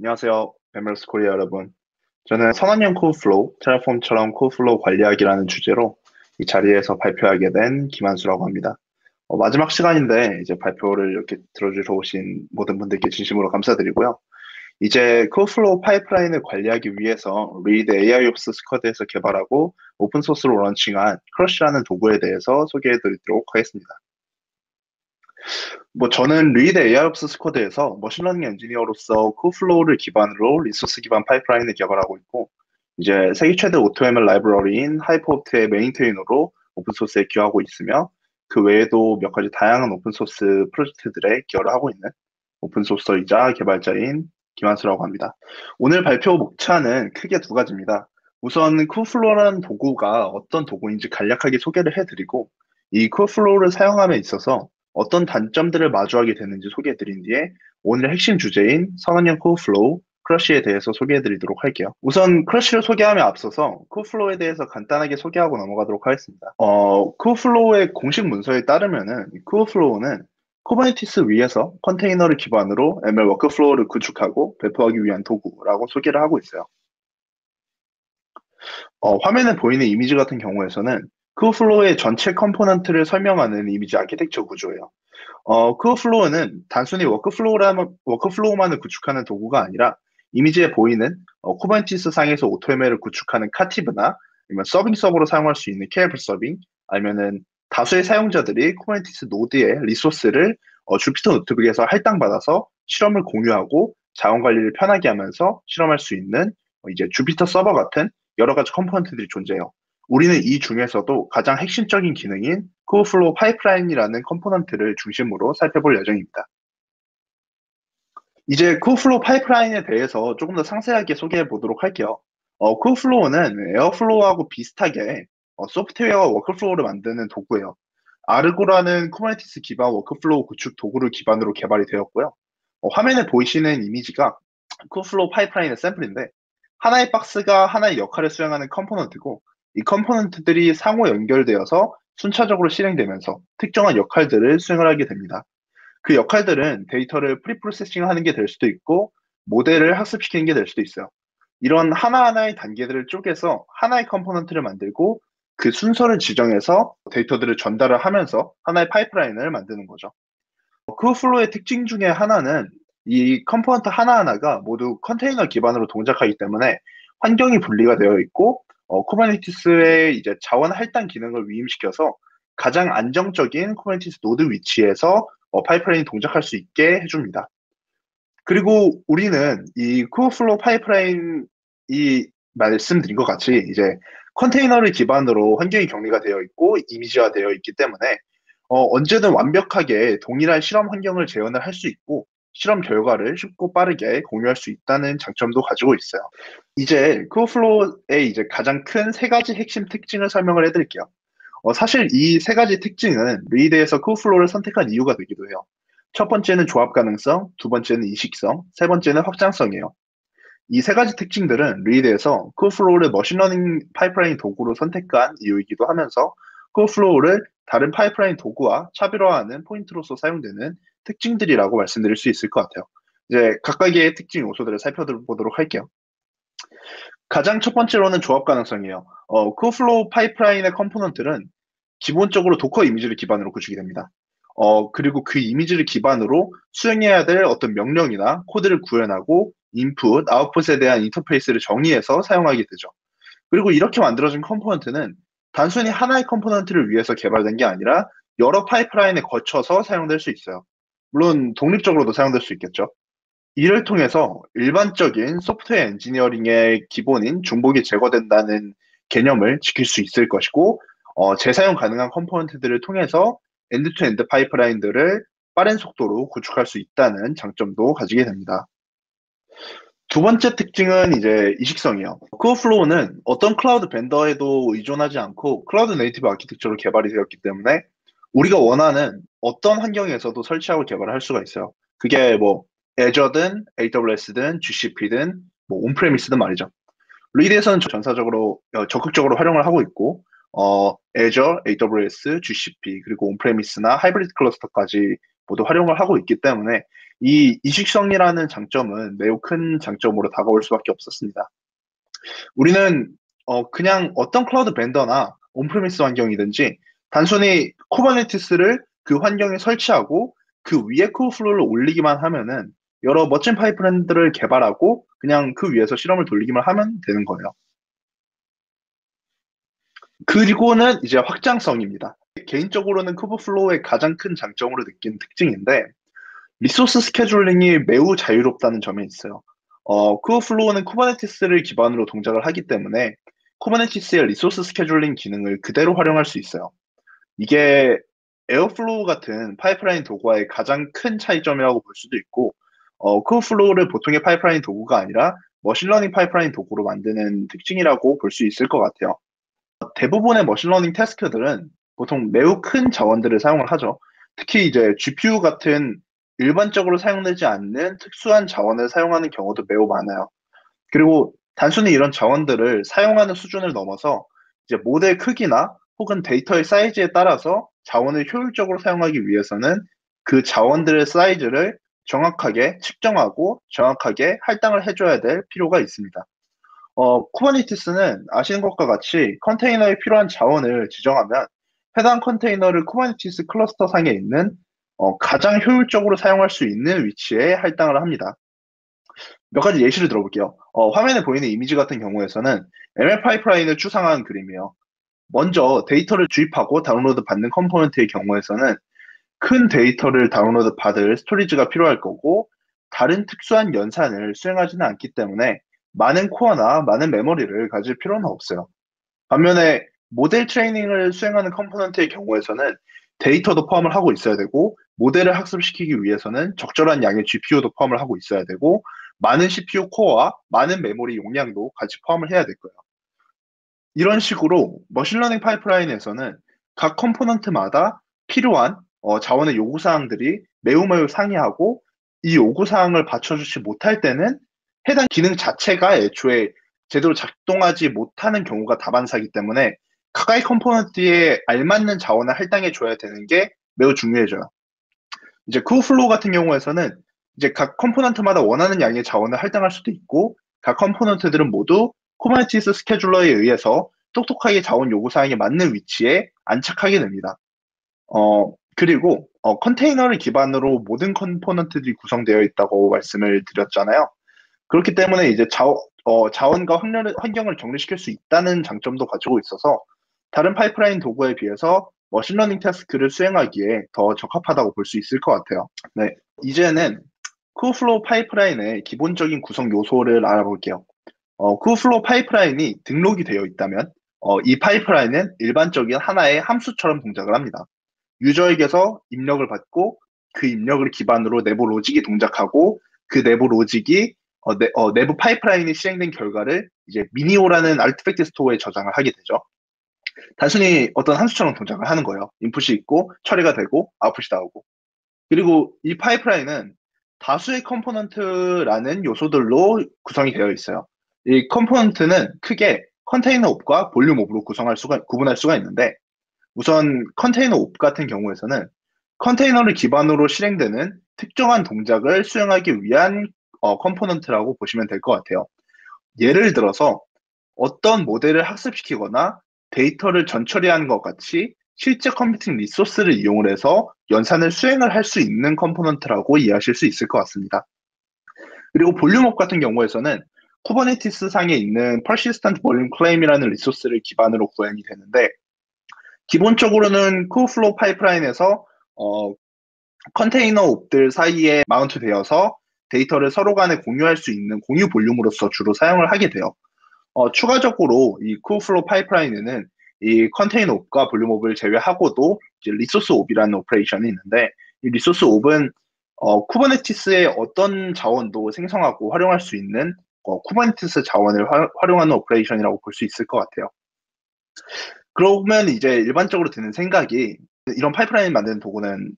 안녕하세요. 엠버스 코리아 여러분. 저는 선언형 코드플로우, 테라폼처럼 코드플로우 관리하기라는 주제로 이 자리에서 발표하게 된 김한수라고 합니다. 마지막 시간인데 이제 발표를 이렇게 들어주셔 오신 모든 분들께 진심으로 감사드리고요. 이제 코드플로우 파이프라인을 관리하기 위해서 리드 AIOps 스쿼드에서 개발하고 오픈소스로 런칭한 크러쉬라는 도구에 대해서 소개해드리도록 하겠습니다. 저는 리드 AIOps 스쿼드에서 머신러닝 엔지니어로서 쿠플로우를 기반으로 리소스 기반 파이프라인을 개발하고 있고, 이제 세계 최대 AutoML 라이브러리인 하이퍼옵트의 메인테이너로 오픈소스에 기여하고 있으며, 그 외에도 몇 가지 다양한 오픈소스 프로젝트들에 기여를 하고 있는 오픈소스이자 개발자인 김한수라고 합니다. 오늘 발표 목차는 크게 두 가지입니다. 우선 쿠플로우라는 도구가 어떤 도구인지 간략하게 소개를 해드리고, 이 쿠플로우를 사용함에 있어서 어떤 단점들을 마주하게 되는지 소개해드린 뒤에 오늘의 핵심 주제인 선언형 코플로우, 크러쉬에 대해서 소개해드리도록 할게요. 우선 크러쉬를 소개함에 앞서서 쿠플로우에 대해서 간단하게 소개하고 넘어가도록 하겠습니다. 쿠플로우의 공식 문서에 따르면은 쿠플로우는 쿠버네티스 위에서 컨테이너를 기반으로 ML 워크플로우를 구축하고 배포하기 위한 도구라고 소개를 하고 있어요. 화면에 보이는 이미지 같은 경우에서는 쿠플로우의 전체 컴포넌트를 설명하는 이미지 아키텍처 구조예요. 쿠어플로우는 단순히 워크플로우만을 구축하는 도구가 아니라 이미지에 보이는 쿠버네티스 상에서 오토ML을 구축하는 카티브나 아니면 서빙 서버로 사용할 수 있는 케이블 서빙 아니면은 다수의 사용자들이 쿠버네티스 노드의 리소스를 주피터 노트북에서 할당받아서 실험을 공유하고 자원 관리를 편하게 하면서 실험할 수 있는 이제 주피터 서버 같은 여러 가지 컴포넌트들이 존재해요. 우리는 이 중에서도 가장 핵심적인 기능인 쿠어플로우 파이프라인이라는 컴포넌트를 중심으로 살펴볼 예정입니다. 이제 쿠어플로우 파이프라인에 대해서 조금 더 상세하게 소개해 보도록 할게요. 쿠어플로우는 에어플로우하고 비슷하게 소프트웨어와 워크플로우를 만드는 도구예요. 아르고라는 쿠버네티스 기반 워크플로우 구축 도구를 기반으로 개발이 되었고요. 화면에 보이시는 이미지가 쿠어플로우 파이프라인의 샘플인데 하나의 박스가 하나의 역할을 수행하는 컴포넌트고 이 컴포넌트들이 상호 연결되어서 순차적으로 실행되면서 특정한 역할들을 수행을 하게 됩니다. 그 역할들은 데이터를 프리프로세싱 하는 게 될 수도 있고 모델을 학습시키는 게 될 수도 있어요. 이런 하나하나의 단계들을 쪼개서 하나의 컴포넌트를 만들고 그 순서를 지정해서 데이터들을 전달을 하면서 하나의 파이프라인을 만드는 거죠. 그 플로우의 특징 중에 하나는 이 컴포넌트 하나하나가 모두 컨테이너 기반으로 동작하기 때문에 환경이 분리가 되어 있고 쿠버네티스의 이제 자원 할당 기능을 위임시켜서 가장 안정적인 쿠버네티스 노드 위치에서 파이프라인이 동작할 수 있게 해줍니다. 그리고 우리는 이 쿠버플로우 파이프라인이 말씀드린 것 같이 이제 컨테이너를 기반으로 환경이 격리가 되어 있고 이미지화 되어 있기 때문에 언제든 완벽하게 동일한 실험 환경을 재현을 할 수 있고 실험 결과를 쉽고 빠르게 공유할 수 있다는 장점도 가지고 있어요. 이제 쿠버플로우의 이제 가장 큰 세 가지 핵심 특징을 설명을 해드릴게요. 사실 이 세 가지 특징은 리드에서 쿠버플로우를 선택한 이유가 되기도 해요. 첫 번째는 조합 가능성, 두 번째는 이식성, 세 번째는 확장성이에요. 이 세 가지 특징들은 리드에서 쿠버플로우를 머신러닝 파이프라인 도구로 선택한 이유이기도 하면서 쿠버플로우를 다른 파이프라인 도구와 차별화하는 포인트로서 사용되는 특징들이라고 말씀드릴 수 있을 것 같아요. 이제 각각의 특징 요소들을 살펴보도록 할게요. 가장 첫 번째로는 조합 가능성이에요. 쿠버플로우 파이프라인의 컴포넌트는 기본적으로 도커 이미지를 기반으로 구축이 됩니다. 그리고 그 이미지를 기반으로 수행해야 될 어떤 명령이나 코드를 구현하고 인풋, 아웃풋에 대한 인터페이스를 정의해서 사용하게 되죠. 그리고 이렇게 만들어진 컴포넌트는 단순히 하나의 컴포넌트를 위해서 개발된 게 아니라 여러 파이프라인에 거쳐서 사용될 수 있어요. 물론 독립적으로도 사용될 수 있겠죠. 이를 통해서 일반적인 소프트웨어 엔지니어링의 기본인 중복이 제거된다는 개념을 지킬 수 있을 것이고, 재사용 가능한 컴포넌트들을 통해서 엔드-투-엔드 파이프라인들을 빠른 속도로 구축할 수 있다는 장점도 가지게 됩니다. 두 번째 특징은 이제 이식성이요. 쿠버플로우는 어떤 클라우드 벤더에도 의존하지 않고 클라우드 네이티브 아키텍처로 개발이 되었기 때문에 우리가 원하는 어떤 환경에서도 설치하고 개발을 할 수가 있어요. 그게 뭐 Azure든 AWS든 GCP든 뭐 온프레미스든 말이죠. 리드에서는 전사적으로 적극적으로 활용을 하고 있고 Azure, AWS, GCP 그리고 온프레미스나 하이브리드 클러스터까지 모두 활용을 하고 있기 때문에 이 이식성이라는 장점은 매우 큰 장점으로 다가올 수밖에 없었습니다. 우리는 그냥 어떤 클라우드 벤더나 온프리미스 환경이든지 단순히 쿠버네티스를 그 환경에 설치하고 그 위에 쿠버플로우를 올리기만 하면은 여러 멋진 파이프라인들을 개발하고 그냥 그 위에서 실험을 돌리기만 하면 되는 거예요. 그리고는 이제 확장성입니다. 개인적으로는 쿠버플로우의 가장 큰 장점으로 느낀 특징인데 리소스 스케줄링이 매우 자유롭다는 점에 있어요. 쿠버플로우는 쿠버네티스를 기반으로 동작을 하기 때문에 쿠버네티스의 리소스 스케줄링 기능을 그대로 활용할 수 있어요. 이게 에어플로우 같은 파이프라인 도구와의 가장 큰 차이점이라고 볼 수도 있고, 쿠버플로우를 보통의 파이프라인 도구가 아니라 머신러닝 파이프라인 도구로 만드는 특징이라고 볼 수 있을 것 같아요. 대부분의 머신러닝 태스크들은 보통 매우 큰 자원들을 사용을 하죠. 특히 이제 GPU 같은 일반적으로 사용되지 않는 특수한 자원을 사용하는 경우도 매우 많아요. 그리고 단순히 이런 자원들을 사용하는 수준을 넘어서 이제 모델 크기나 혹은 데이터의 사이즈에 따라서 자원을 효율적으로 사용하기 위해서는 그 자원들의 사이즈를 정확하게 측정하고 정확하게 할당을 해줘야 될 필요가 있습니다. 쿠버네티스는 아시는 것과 같이 컨테이너에 필요한 자원을 지정하면 해당 컨테이너를 쿠버네티스 클러스터 상에 있는 가장 효율적으로 사용할 수 있는 위치에 할당을 합니다. 몇 가지 예시를 들어볼게요. 화면에 보이는 이미지 같은 경우에서는 ML 파이프라인을 추상화한 그림이에요. 먼저 데이터를 주입하고 다운로드 받는 컴포넌트의 경우에서는 큰 데이터를 다운로드 받을 스토리지가 필요할 거고 다른 특수한 연산을 수행하지는 않기 때문에 많은 코어나 많은 메모리를 가질 필요는 없어요. 반면에 모델 트레이닝을 수행하는 컴포넌트의 경우에서는 데이터도 포함을 하고 있어야 되고 모델을 학습시키기 위해서는 적절한 양의 GPU도 포함을 하고 있어야 되고 많은 CPU 코어와 많은 메모리 용량도 같이 포함을 해야 될 거예요. 이런 식으로 머신러닝 파이프라인에서는 각 컴포넌트마다 필요한 자원의 요구사항들이 매우 상이하고 이 요구사항을 받쳐주지 못할 때는 해당 기능 자체가 애초에 제대로 작동하지 못하는 경우가 다반사이기 때문에 각각의 컴포넌트에 알맞는 자원을 할당해 줘야 되는 게 매우 중요해져요. 이제 쿠플로우 같은 경우에서는 이제 각 컴포넌트마다 원하는 양의 자원을 할당할 수도 있고 각 컴포넌트들은 모두 쿠버네티스 스케줄러에 의해서 똑똑하게 자원 요구 사항에 맞는 위치에 안착하게 됩니다. 그리고 컨테이너를 기반으로 모든 컴포넌트들이 구성되어 있다고 말씀을 드렸잖아요. 그렇기 때문에 이제 자원과 환경을 격리시킬 수 있다는 장점도 가지고 있어서 다른 파이프라인 도구에 비해서 머신러닝 태스크를 수행하기에 더 적합하다고 볼 수 있을 것 같아요. 네, 이제는 쿠플로우 파이프라인의 기본적인 구성 요소를 알아볼게요. 쿠플로우 파이프라인이 등록이 되어 있다면 이 파이프라인은 일반적인 하나의 함수처럼 동작을 합니다. 유저에게서 입력을 받고 그 입력을 기반으로 내부 로직이 동작하고 그 내부 로직이 내부 파이프라인이 실행된 결과를 이제 미니오라는 아르티팩트 스토어에 저장을 하게 되죠. 단순히 어떤 함수처럼 동작을 하는 거예요. 인풋이 있고 처리가 되고 아웃풋이 나오고. 그리고 이 파이프라인은 다수의 컴포넌트라는 요소들로 구성이 되어 있어요. 이 컴포넌트는 크게 컨테이너 옵과 볼륨 옵으로 구분할 수가 있는데 우선 컨테이너 옵 같은 경우에서는 컨테이너를 기반으로 실행되는 특정한 동작을 수행하기 위한 컴포넌트라고 보시면 될 것 같아요. 예를 들어서 어떤 모델을 학습시키거나 데이터를 전처리하는 것 같이 실제 컴퓨팅 리소스를 이용을 해서 연산을 수행을 할 수 있는 컴포넌트라고 이해하실 수 있을 것 같습니다. 그리고 볼륨업 같은 경우에서는 쿠버네티스 상에 있는 Persistent Volume Claim이라는 리소스를 기반으로 구현이 되는데 기본적으로는 쿠플로우 파이프라인에서 컨테이너 옵들 사이에 마운트 되어서 데이터를 서로 간에 공유할 수 있는 공유 볼륨으로서 주로 사용을 하게 돼요. 추가적으로 이 쿠플로우 파이프라인에는 이 컨테이너 옵과 볼륨 옵을 제외하고도 이제 리소스 옵이라는 오퍼레이션이 있는데 이 리소스 옵은 쿠버네티스의 어떤 자원도 생성하고 활용할 수 있는 쿠버네티스 자원을 활용하는 오퍼레이션이라고 볼 수 있을 것 같아요. 그러면 이제 일반적으로 드는 생각이 이런 파이프라인 만드는 도구는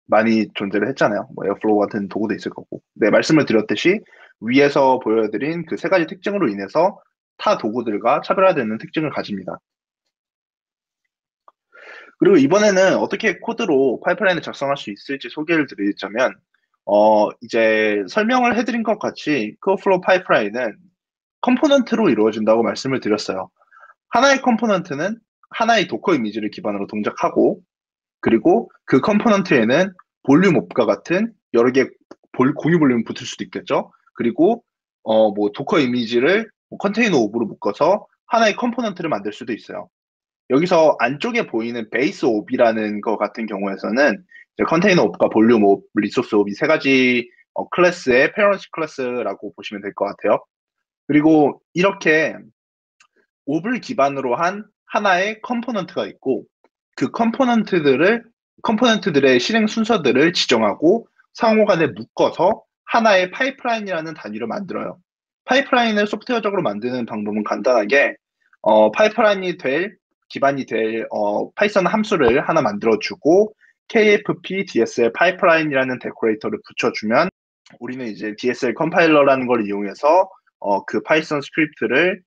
많이 존재를 했잖아요. 뭐 에어플로우 같은 도구도 있을 거고. 네, 말씀을 드렸듯이 위에서 보여드린 그 세 가지 특징으로 인해서 타 도구들과 차별화되는 특징을 가집니다. 그리고 이번에는 어떻게 코드로 파이프라인을 작성할 수 있을지 소개를 드리자면 이제 설명을 해드린 것 같이 Kubeflow 파이프라인은 컴포넌트로 이루어진다고 말씀을 드렸어요. 하나의 컴포넌트는 하나의 도커 이미지를 기반으로 동작하고, 그리고 그 컴포넌트에는 볼륨 옵과 같은 여러 개 공유 볼륨이 붙을 수도 있겠죠. 그리고 뭐 도커 이미지를 뭐 컨테이너 옵으로 묶어서 하나의 컴포넌트를 만들 수도 있어요. 여기서 안쪽에 보이는 베이스 옵이라는 거 같은 경우에서는 이제 컨테이너 옵과 볼륨 옵, 리소스 옵 이 세 가지 클래스의 페어런트 클래스라고 보시면 될 것 같아요. 그리고 이렇게 옵을 기반으로 한 하나의 컴포넌트가 있고, 그 컴포넌트들의 실행 순서들을 지정하고 상호 간에 묶어서 하나의 파이프라인이라는 단위를 만들어요. 파이프라인을 소프트웨어적으로 만드는 방법은 간단하게 파이프라인이 기반이 될 파이썬 함수를 하나 만들어주고 KFP DSL 파이프라인이라는 데코레이터를 붙여주면 우리는 이제 DSL 컴파일러라는 걸 이용해서 그 파이썬 스크립트를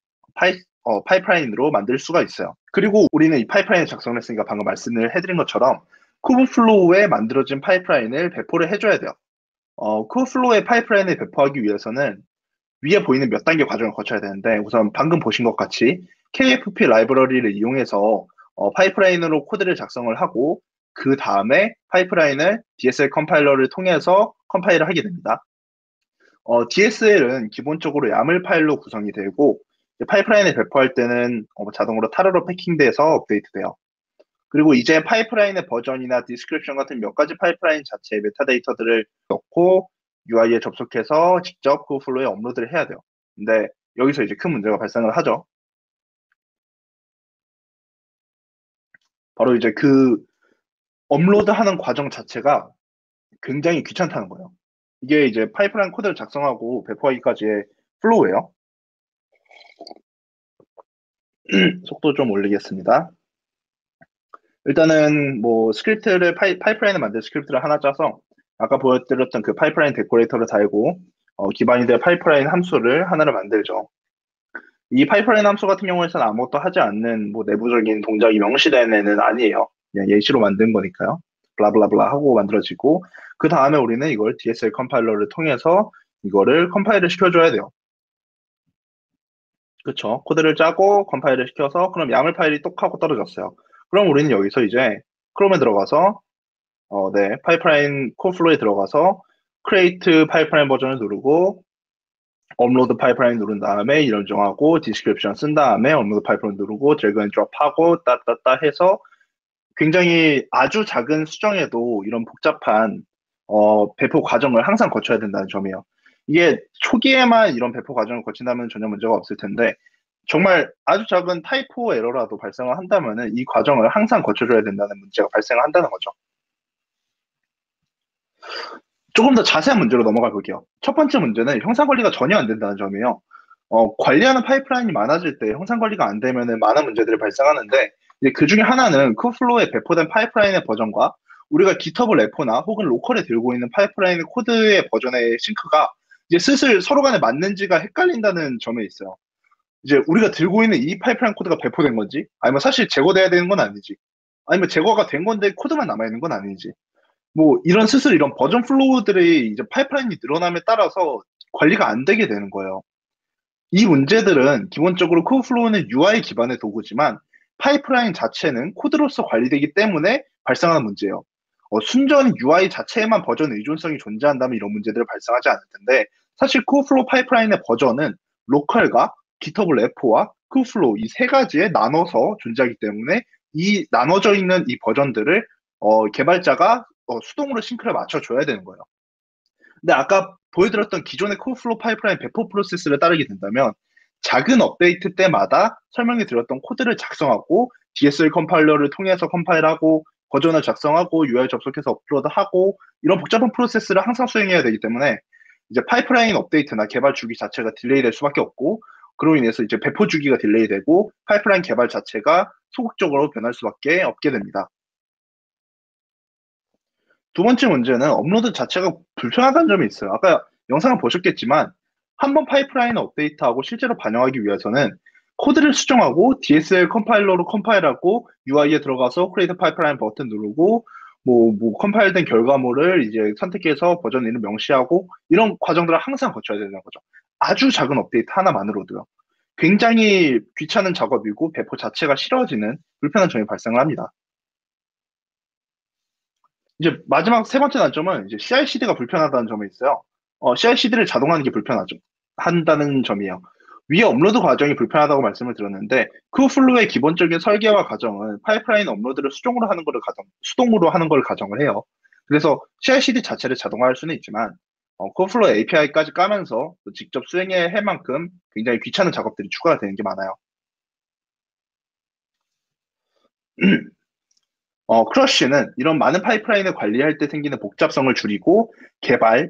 파이프라인으로 만들 수가 있어요. 그리고 우리는 이 파이프라인을 작성을 했으니까 방금 말씀을 해드린 것처럼 쿠브플로우에 만들어진 파이프라인을 배포를 해줘야 돼요. 쿠브플로우의 파이프라인을 배포하기 위해서는 위에 보이는 몇 단계 과정을 거쳐야 되는데, 우선 방금 보신 것 같이 KFP 라이브러리를 이용해서 파이프라인으로 코드를 작성을 하고, 그 다음에 파이프라인을 DSL 컴파일러를 통해서 컴파일을 하게 됩니다. DSL은 기본적으로 야물 파일로 구성이 되고, 파이프라인을 배포할 때는 자동으로 타르로 패킹돼서 업데이트돼요. 그리고 이제 파이프라인의 버전이나 디스크립션 같은 몇 가지 파이프라인 자체의 메타데이터들을 넣고 UI에 접속해서 직접 그 플로우에 업로드를 해야 돼요. 근데 여기서 이제 큰 문제가 발생을 하죠. 바로 이제 그 업로드하는 과정 자체가 굉장히 귀찮다는 거예요. 이게 이제 파이프라인 코드를 작성하고 배포하기까지의 플로우예요. 속도 좀 올리겠습니다. 일단은 뭐 스크립트를 파이프라인을 만들 스크립트를 하나 짜서 아까 보여드렸던 그 파이프라인 데코레이터를 달고 기반이 될 파이프라인 함수를 하나를 만들죠. 이 파이프라인 함수 같은 경우에는 아무것도 하지 않는 뭐 내부적인 동작이 명시된 애는 아니에요. 그냥 예시로 만든 거니까요. 블라블라블라 하고 만들어지고, 그 다음에 우리는 이걸 DSL 컴파일러를 통해서 이거를 컴파일을 시켜줘야 돼요. 그쵸? 코드를 짜고 컴파일을 시켜서 그럼 야물 파일이 똑 하고 떨어졌어요. 그럼 우리는 여기서 이제 크롬에 들어가서 네, 파이프라인 콜플로우에 들어가서 create 파이프라인 버전을 누르고 업로드 파이프라인 누른 다음에 이름 정하고 디스크립션 쓴 다음에 업로드 파이프라인 누르고 드래그 앤 드롭 하고 따따따 해서 굉장히 아주 작은 수정에도 이런 복잡한 배포 과정을 항상 거쳐야 된다는 점이에요. 이게 초기에만 이런 배포 과정을 거친다면 전혀 문제가 없을 텐데, 정말 아주 작은 타이포 에러라도 발생을 한다면 이 과정을 항상 거쳐줘야 된다는 문제가 발생을 한다는 거죠. 조금 더 자세한 문제로 넘어가 볼게요. 첫 번째 문제는 형상 관리가 전혀 안 된다는 점이에요. 관리하는 파이프라인이 많아질 때 형상 관리가 안 되면 많은 문제들이 발생하는데, 이제 그 중에 하나는 쿠플로우에 배포된 파이프라인의 버전과 우리가 GitHub 레포나 혹은 로컬에 들고 있는 파이프라인의 코드의 버전의 싱크가 이제 슬슬 서로 간에 맞는지가 헷갈린다는 점에 있어요. 이제 우리가 들고 있는 이 파이프라인 코드가 배포된 건지, 아니면 사실 제거돼야 되는 건 아니지, 아니면 제거가 된 건데 코드만 남아있는 건 아니지, 뭐 이런 슬슬 이런 버전 플로우들이 이제 파이프라인이 늘어남에 따라서 관리가 안 되게 되는 거예요. 이 문제들은 기본적으로 쿠브플로우는 UI 기반의 도구지만 파이프라인 자체는 코드로서 관리되기 때문에 발생하는 문제예요. 순전 UI 자체에만 버전 의존성이 존재한다면 이런 문제들을 발생하지 않을 텐데, 사실 쿠브플로우 파이프라인의 버전은 로컬과 GitHub 레포와 쿠브플로우 이 세 가지에 나눠서 존재하기 때문에 이 나눠져 있는 이 버전들을 개발자가 수동으로 싱크를 맞춰줘야 되는 거예요. 근데 아까 보여드렸던 기존의 쿠브플로우 파이프라인 배포 프로세스를 따르게 된다면 작은 업데이트 때마다 설명해 드렸던 코드를 작성하고 DSL 컴파일러를 통해서 컴파일하고 버전을 작성하고 UI 접속해서 업로드하고 이런 복잡한 프로세스를 항상 수행해야 되기 때문에 이제 파이프라인 업데이트나 개발 주기 자체가 딜레이 될 수밖에 없고, 그로 인해서 이제 배포 주기가 딜레이 되고 파이프라인 개발 자체가 소극적으로 변할 수밖에 없게 됩니다. 두 번째 문제는 업로드 자체가 불편하다는 점이 있어요. 아까 영상을 보셨겠지만 한 번 파이프라인을 업데이트하고 실제로 반영하기 위해서는 코드를 수정하고 DSL 컴파일러로 컴파일하고 UI에 들어가서 크리에이트 파이프라인 버튼 누르고 뭐 컴파일된 결과물을 이제 선택해서 버전 이름 명시하고 이런 과정들을 항상 거쳐야 되는 거죠. 아주 작은 업데이트 하나만으로도요. 굉장히 귀찮은 작업이고 배포 자체가 싫어지는 불편한 점이 발생을 합니다. 이제 마지막 세 번째 단점은 이제 CI/CD가 불편하다는 점이 있어요. CI/CD를 자동화하는 게 불편하죠. 한다는 점이에요. 위에 업로드 과정이 불편하다고 말씀을 드렸는데 쿠플로의 기본적인 설계와 과정은 파이프라인 업로드를 수동으로 하는 걸 가정을 해요. 그래서 CI/CD 자체를 자동화할 수는 있지만 쿠플로 API까지 까면서 또 직접 수행해야 할 만큼 굉장히 귀찮은 작업들이 추가가 되는 게 많아요. 크러쉬는 이런 많은 파이프라인을 관리할 때 생기는 복잡성을 줄이고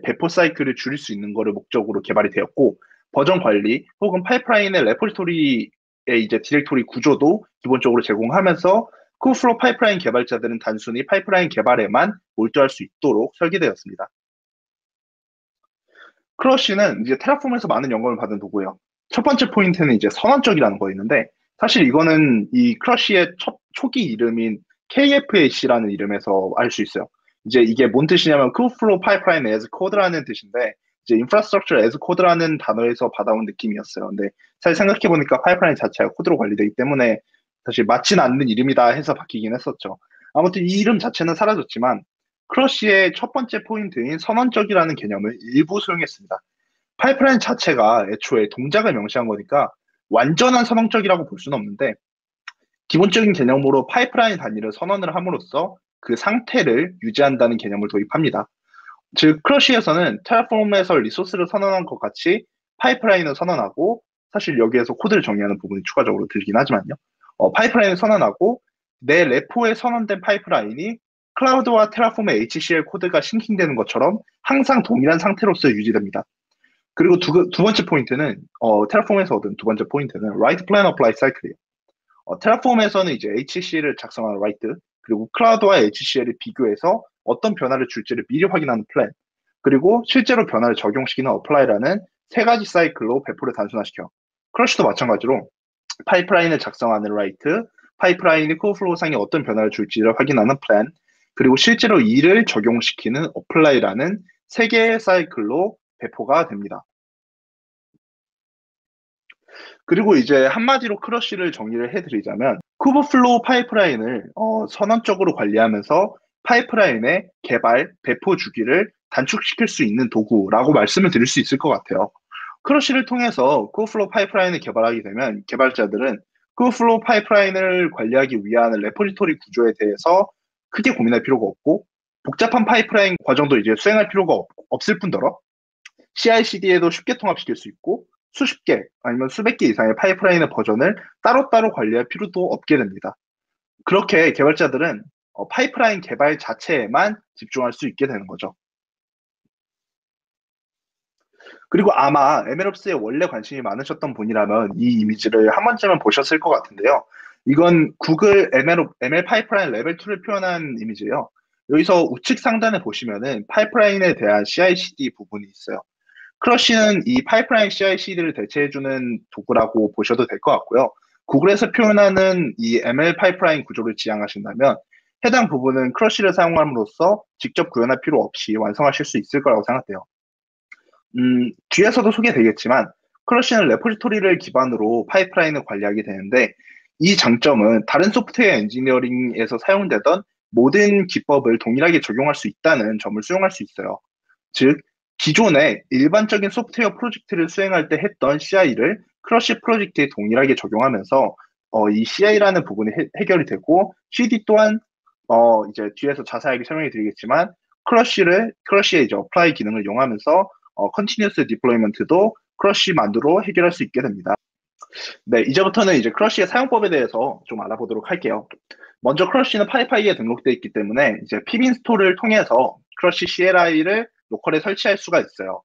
배포 사이클을 줄일 수 있는 것을 목적으로 개발이 되었고, 버전 관리 혹은 파이프라인의 레포지토리의 이제 디렉토리 구조도 기본적으로 제공하면서 쿠플로 파이프라인 개발자들은 단순히 파이프라인 개발에만 몰두할 수 있도록 설계되었습니다. 크러쉬는 이제 테라폼에서 많은 영감을 받은 도구예요. 첫 번째 포인트는 이제 선언적이라는 거였는데, 사실 이거는 이 크러쉬의 초기 이름인 KFAC라는 이름에서 알 수 있어요. 이제 이게 뭔 뜻이냐면 Kubeflow Pipeline as Code라는 뜻인데, 이제 Infrastructure as Code라는 단어에서 받아온 느낌이었어요. 근데 사실 생각해보니까 파이프라인 자체가 코드로 관리되기 때문에 사실 맞진 않는 이름이다 해서 바뀌긴 했었죠. 아무튼 이 이름 자체는 사라졌지만 크러쉬의 첫 번째 포인트인 선언적이라는 개념을 일부 수용했습니다. 파이프라인 자체가 애초에 동작을 명시한 거니까 완전한 선언적이라고 볼 수는 없는데, 기본적인 개념으로 파이프라인 단위를 선언을 함으로써 그 상태를 유지한다는 개념을 도입합니다. 즉, 크러쉬에서는 테라폼에서 리소스를 선언한 것 같이 파이프라인을 선언하고, 사실 여기에서 코드를 정의하는 부분이 추가적으로 들긴 하지만요. 파이프라인을 선언하고 내 레포에 선언된 파이프라인이 클라우드와 테라폼의 HCL 코드가 싱킹되는 것처럼 항상 동일한 상태로서 유지됩니다. 그리고 두 번째 포인트는 테라폼에서 얻은 두 번째 포인트는 Write Plan Apply Cycle이에요. 테라폼에서는 이제 HCL을 작성하는 Write, 그리고 클라우드와 HCL을 비교해서 어떤 변화를 줄지를 미리 확인하는 플랜, 그리고 실제로 변화를 적용시키는 Apply라는 세 가지 사이클로 배포를 단순화시켜. 크러쉬도 마찬가지로 파이프라인을 작성하는 Write, 파이프라인이 쿠플로우 상에 어떤 변화를 줄지를 확인하는 플랜, 그리고 실제로 이를 적용시키는 Apply라는 세 개의 사이클로 배포가 됩니다. 그리고 이제 한마디로 크러쉬를 정리를 해드리자면 쿠버플로우 파이프라인을 선언적으로 관리하면서 파이프라인의 개발, 배포 주기를 단축시킬 수 있는 도구라고 말씀을 드릴 수 있을 것 같아요. 크러쉬를 통해서 쿠버플로우 파이프라인을 개발하게 되면 개발자들은 쿠버플로우 파이프라인을 관리하기 위한 레포지토리 구조에 대해서 크게 고민할 필요가 없고, 복잡한 파이프라인 과정도 이제 수행할 필요가 없을 뿐더러 CI/CD에도 쉽게 통합시킬 수 있고 수십 개 아니면 수백 개 이상의 파이프라인의 버전을 따로따로 관리할 필요도 없게 됩니다. 그렇게 개발자들은 파이프라인 개발 자체에만 집중할 수 있게 되는 거죠. 그리고 아마 MLOps에 원래 관심이 많으셨던 분이라면 이 이미지를 한 번쯤은 보셨을 것 같은데요. 이건 구글 ML 파이프라인 레벨 2를 표현한 이미지예요. 여기서 우측 상단에 보시면은 파이프라인에 대한 CI/CD 부분이 있어요. 크러쉬는 이 파이프라인 CI/CD를 대체해주는 도구라고 보셔도 될 것 같고요. 구글에서 표현하는 이 ML 파이프라인 구조를 지향하신다면 해당 부분은 크러쉬를 사용함으로써 직접 구현할 필요 없이 완성하실 수 있을 거라고 생각돼요. 뒤에서도 소개되겠지만 크러쉬는 레포지토리를 기반으로 파이프라인을 관리하게 되는데, 이 장점은 다른 소프트웨어 엔지니어링에서 사용되던 모든 기법을 동일하게 적용할 수 있다는 점을 수용할 수 있어요. 즉, 기존의 일반적인 소프트웨어 프로젝트를 수행할 때 했던 CI를 크러쉬 프로젝트에 동일하게 적용하면서 이 CI라는 부분이 해결이 되고, CD 또한 이제 뒤에서 자세하게 설명해 드리겠지만 크러쉬의 이제 어플라이 기능을 이용하면서 컨티뉴어스 디플로이먼트도 크러쉬만으로 해결할 수 있게 됩니다. 네, 이제부터는 이제 크러쉬의 사용법에 대해서 좀 알아보도록 할게요. 먼저 크러쉬는 파이파이에 등록되어 있기 때문에 이제 pip 인스톨을 통해서 크러쉬 CLI를 로컬에 설치할 수가 있어요.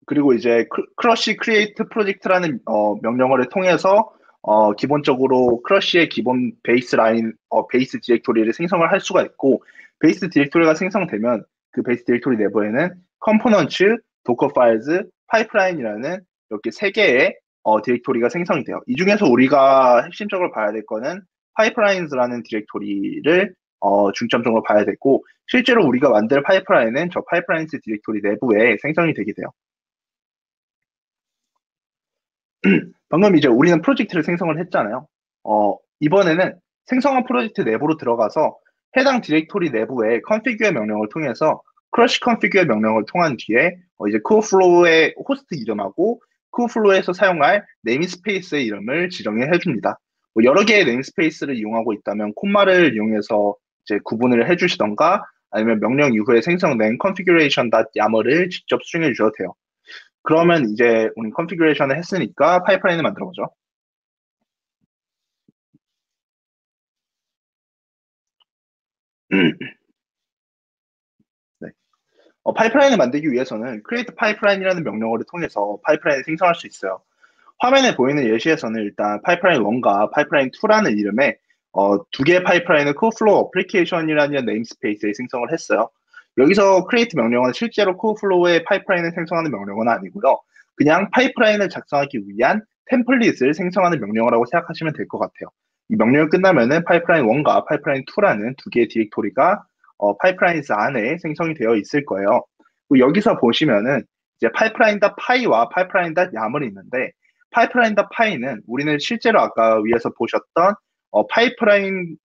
그리고 이제 크러쉬 크리에이트 프로젝트라는 명령어를 통해서 기본적으로 크러쉬의 기본 베이스 라인, 베이스 디렉토리를 생성을 할 수가 있고, 베이스 디렉토리가 생성되면 그 베이스 디렉토리 내부에는 컴포넌츠, 도커 파일즈, 파이프라인이라는 이렇게 세 개의 디렉토리가 생성이 돼요. 이 중에서 우리가 핵심적으로 봐야 될 거는 pipelines라는 디렉토리를 중점적으로 봐야 되고, 실제로 우리가 만들 파이프라인은 저 pipelines 디렉토리 내부에 생성이 되게 돼요. 방금 이제 우리는 프로젝트를 생성을 했잖아요. 이번에는 생성한 프로젝트 내부로 들어가서 해당 디렉토리 내부의 configure 명령을 통해서 crush configure 명령을 통한 뒤에 이제 kubeflow의 호스트 이름하고 kubeflow에서 사용할 네임스페이스의 이름을 지정해 줍니다. 뭐 여러 개의 네임스페이스를 이용하고 있다면 콤마를 이용해서 이제 구분을 해주시던가 아니면 명령 이후에 생성된 configuration.yamar을 직접 수정해 주셔도 돼요. 그러면 이제 우리 컨피그레이션을 했으니까 파이프라인을 만들어 보죠. 네. 파이프라인을 만들기 위해서는 create pipeline이라는 명령어를 통해서 파이프라인을 생성할 수 있어요. 화면에 보이는 예시에서는 일단 파이프라인 1과 파이프라인 2라는 이름의 두 개의 파이프라인을 Kubeflow Application이라는 네임스페이스에 생성을 했어요. 여기서 create 명령은 실제로 Kubeflow의 파이프라인을 생성하는 명령어는 아니고요. 그냥 파이프라인을 작성하기 위한 템플릿을 생성하는 명령어라고 생각하시면 될 것 같아요. 이 명령이 끝나면은 파이프라인 1과 파이프라인 2라는 두 개의 디렉토리가 파이프라인스 안에 생성이 되어 있을 거예요. 그리고 여기서 보시면은 이제 pipeline.py와 pipeline.yaml이 있는데 pipeline.py는 우리는 실제로 아까 위에서 보셨던 파이프라인의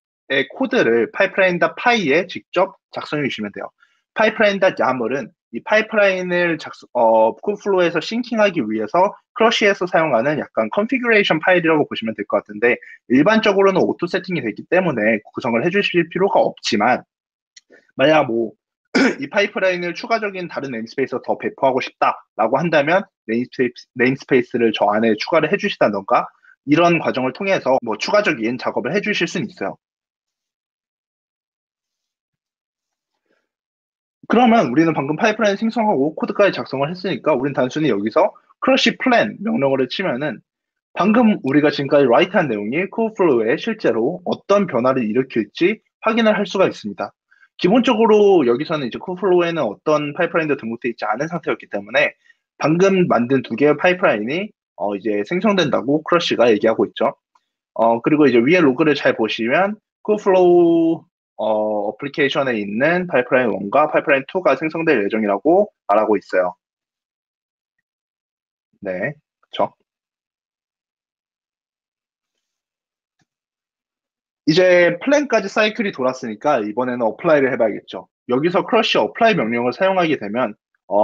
코드를 pipeline.py에 직접 작성해 주시면 돼요. pipeline.yaml은 이 파이프라인을 kubeflow에서 싱킹하기 위해서 크러쉬에서 사용하는 약간 컨피규레이션 파일이라고 보시면 될 것 같은데 일반적으로는 오토 세팅이 되기 때문에 구성을 해주실 필요가 없지만 만약 뭐 이 파이프라인을 추가적인 다른 네임스페이스로 더 배포하고 싶다라고 한다면 네임스페이스를 저 안에 추가를 해주시다던가 이런 과정을 통해서 뭐 추가적인 작업을 해주실 수는 있어요. 그러면 우리는 방금 파이프라인 생성하고 코드까지 작성을 했으니까 우리는 단순히 여기서 크러쉬 플랜 명령어를 치면은 방금 우리가 지금까지 라이트한 내용이 kubeflow에 실제로 어떤 변화를 일으킬지 확인을 할 수가 있습니다. 기본적으로 여기서는 이제 kubeflow에는 어떤 파이프라인도 등록되어 있지 않은 상태였기 때문에 방금 만든 두 개의 파이프라인이 이제 생성된다고 크러쉬가 얘기하고 있죠. 그리고 이제 위에 로그를 잘 보시면 kubeflow 어플리케이션에 있는 파이프라인 1과 파이프라인 2가 생성될 예정이라고 말하고 있어요. 네, 그렇죠. 이제 플랜까지 사이클이 돌았으니까 이번에는 어플라이를 해봐야겠죠. 여기서 크러쉬 어플라이 명령을 사용하게 되면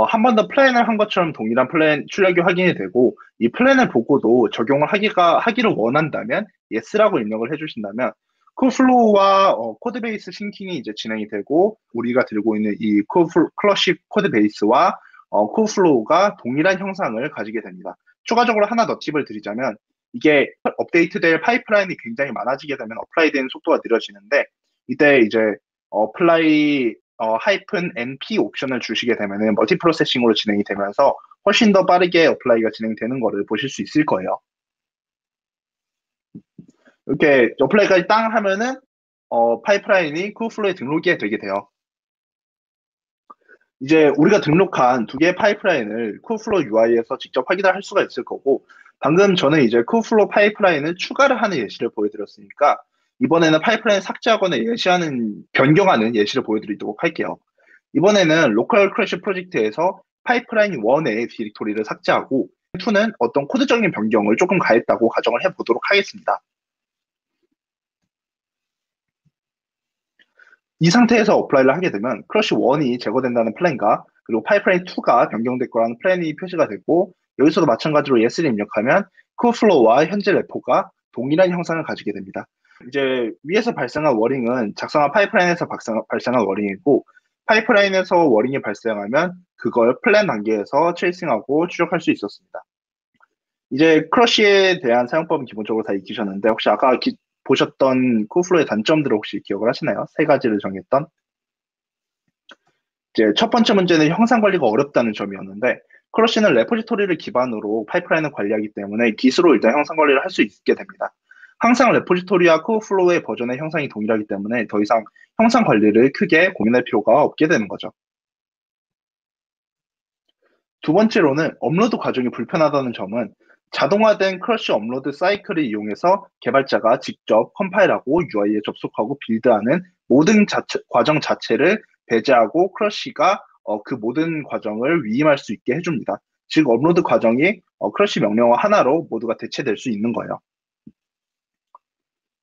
한 번 더 플랜을 한 것처럼 동일한 플랜 출력이 확인이 되고 이 플랜을 보고도 적용을 하기를 원한다면 yes라고 입력을 해주신다면 쿠플로우와 코드 베이스 싱킹이 이제 진행이 되고 우리가 들고 있는 이 클러시 코드 베이스와 쿠플로우가 동일한 형상을 가지게 됩니다. 추가적으로 하나 더 팁을 드리자면 이게 업데이트될 파이프라인이 굉장히 많아지게 되면 어플라이 되는 속도가 느려지는데 이때 이제 어플라이 하이픈 NP 옵션을 주시게 되면은 멀티 프로세싱으로 진행이 되면서 훨씬 더 빠르게 어플라이가 진행되는 거를 보실 수 있을 거예요. 이렇게 어플라이까지 땅 하면은 파이프라인이 쿠플로에 등록이 되게 돼요. 이제 우리가 등록한 두 개의 파이프라인을 쿠플로 UI에서 직접 확인을 할 수가 있을 거고 방금 저는 이제 쿠플로 파이프라인을 추가를 하는 예시를 보여드렸으니까 이번에는 파이프라인 삭제하거나 변경하는 예시를 보여드리도록 할게요. 이번에는 로컬 크래시 프로젝트에서 파이프라인 1의 디렉토리를 삭제하고 2는 어떤 코드적인 변경을 조금 가했다고 가정을 해보도록 하겠습니다. 이 상태에서 어플라이를 하게 되면 크러쉬 1이 제거된다는 플랜과 그리고 파이프라인 2가 변경될 거라는 플랜이 표시가 되고 여기서도 마찬가지로 yes를 입력하면 쿠플로우와 현재 레포가 동일한 형상을 가지게 됩니다. 이제 위에서 발생한 워링은 작성한 파이프라인에서 발생한 워링이고 파이프라인에서 워링이 발생하면 그걸 플랜 단계에서 트레이싱하고 추적할 수 있었습니다. 이제 크러쉬에 대한 사용법은 기본적으로 다 익히셨는데 혹시 아까 보셨던 쿠플로의 단점들을 혹시 기억을 하시나요? 세 가지를 정했던. 이제 첫 번째 문제는 형상 관리가 어렵다는 점이었는데 크러쉬는 레포지토리를 기반으로 파이프라인을 관리하기 때문에 기수로 일단 형상 관리를 할 수 있게 됩니다. 항상 레포지토리와 쿠플로우의 버전의 형상이 동일하기 때문에 더 이상 형상 관리를 크게 고민할 필요가 없게 되는 거죠. 두 번째로는 업로드 과정이 불편하다는 점은 자동화된 크러쉬 업로드 사이클을 이용해서 개발자가 직접 컴파일하고 UI에 접속하고 빌드하는 모든 과정 자체를 배제하고 크러쉬가 그 모든 과정을 위임할 수 있게 해줍니다. 즉, 업로드 과정이 크러쉬 명령어 하나로 모두가 대체될 수 있는 거예요.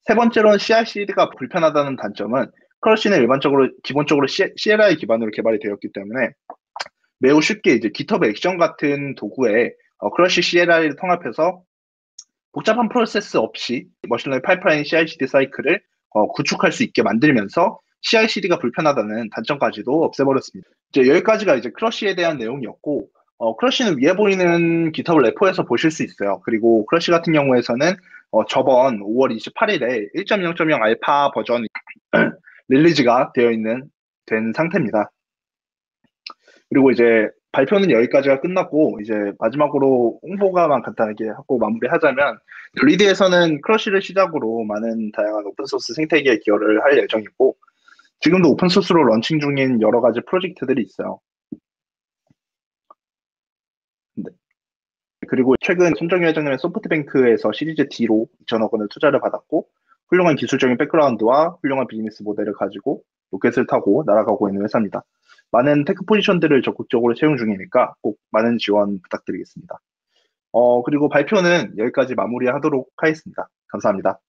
세 번째로는 CI/CD가 불편하다는 단점은 크러쉬는 기본적으로 CLI 기반으로 개발이 되었기 때문에 매우 쉽게 이제 GitHub 액션 같은 도구에 크러쉬 CLI를 통합해서 복잡한 프로세스 없이 머신러닝 파이프라인 CI/CD 사이클을 구축할 수 있게 만들면서 CI/CD가 불편하다는 단점까지도 없애버렸습니다. 이제 여기까지가 이제 크러쉬에 대한 내용이었고, 크러쉬는 위에 보이는 GitHub 레포에서 보실 수 있어요. 그리고 크러쉬 같은 경우에서는 저번 5월 28일에 1.0.0 알파 버전 릴리즈가 된 상태입니다. 그리고 이제 발표는 여기까지가 끝났고, 이제 마지막으로 홍보가만 간단하게 하고 마무리하자면, 리드에서는 크러쉬를 시작으로 많은 다양한 오픈소스 생태계에 기여를 할 예정이고, 지금도 오픈소스로 런칭 중인 여러 가지 프로젝트들이 있어요. 네. 그리고 최근 손정희 회장님의 소프트뱅크에서 시리즈 D로 2천억 원을 투자를 받았고, 훌륭한 기술적인 백그라운드와 훌륭한 비즈니스 모델을 가지고 로켓을 타고 날아가고 있는 회사입니다. 많은 테크 포지션들을 적극적으로 채용 중이니까 꼭 많은 지원 부탁드리겠습니다. 그리고 발표는 여기까지 마무리하도록 하겠습니다. 감사합니다.